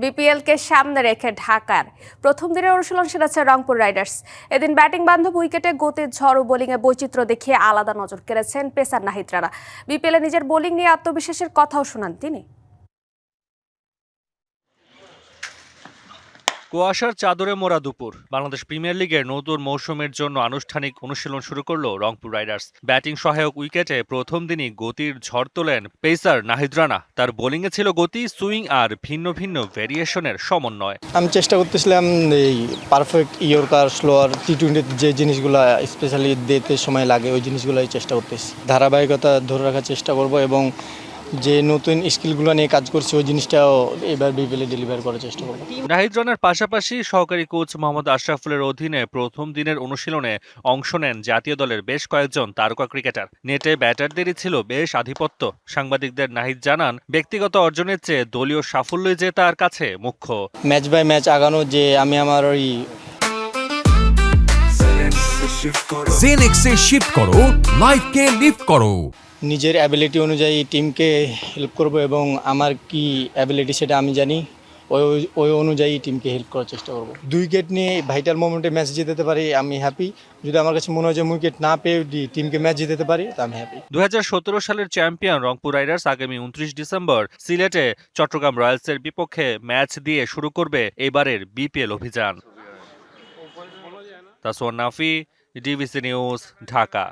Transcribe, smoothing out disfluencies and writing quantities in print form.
বিপিএলকে সামনে রেখে ঢাকার প্রথম দিনের অনুশীলন সেরেছে রংপুর রাইডার্স। এদিন ব্যাটিং বান্ধব উইকেটে গতির ঝড় ও বোলিংয়ে বৈচিত্র্য দেখিয়ে আলাদা নজর কেড়েছেন পেসার নাহিদ রানা। বিপিএলে নিজের বোলিং নিয়ে আত্মবিশ্বাসের কথাও শোনান তিনি। কুয়াশার চাদরে মোড়া দুপুর। বাংলাদেশ প্রিমিয়ার লিগের নতুন মৌসুমের জন্য আনুষ্ঠানিক অনুশীলন শুরু করলো রংপুর রাইডার্স। ব্যাটিং সহায়ক উইকেটে প্রথম দিনই গতির ঝড় তোলেন পেসার নাহিদ রানা। তার বোলিংয়ে ছিল গতি, সুইং আর ভিন্ন ভিন্ন ভেরিয়েশনের সমন্বয়। আমি চেষ্টা করতেছিলাম এই পারফেক্ট ইয়র্কার, স্লোয়ার, টি-20 যে জিনিসগুলো স্পেশালি দিতে সময় লাগে ওই জিনিসগুলোই চেষ্টা করতেছি। ধারাবাহিকতা ধরে রাখার চেষ্টা করব এবং যে নতুন স্কিলগুলো নিয়ে কাজ করছি ওই জিনিসটাও এবার বিপিএলে ডেলিভার করার চেষ্টা করব। নাহিদ রানার পাশাপাশি সহকারী কোচ মোহাম্মদ আশরাফুলের অধীনে প্রথম দিনের অনুশীলনে অংশ নেন জাতীয় দলের বেশ কয়েকজন তারকা ক্রিকেটার। নেটে ব্যাটারদেরই ছিল বেশ আধিপত্য। সাংবাদিকদের নাহিদ জানান, ব্যক্তিগত অর্জনের চেয়ে দলীয় সাফল্যই যে তার কাছে মুখ্য। ম্যাচ বাই ম্যাচ আগানো, যে আমি আমার ওই জেনেক্সে শিফট করো, লাইফকে লিফট করো। নিজের অ্যাবিলিটি অনুযায়ী টিমকে হেল্প করব এবং আমার কি অ্যাবিলিটি সেটা আমি জানি, ওই অনুযায়ী টিমকে হেল্প করার চেষ্টা করব। 2 উইকেট নিয়ে ভাইটাল মোমেন্টে ম্যাচ জিতাতে পারি, আমি হ্যাপি। যদি আমার কাছে মনে হয় যে উইকেট না পেয়ে টিমকে ম্যাচ জিতাতে পারি, তা আমি হ্যাপি। 2017 সালের চ্যাম্পিয়ন রংপুর রাইডার্স আগামী 29 ডিসেম্বর সিলেটে চট্টগ্রাম রয়্যালসের বিপক্ষে ম্যাচ দিয়ে শুরু করবে এবারের বিপিএল অভিযান। তাসওয়ান নাফি, ডিবিসি নিউজ, ঢাকা।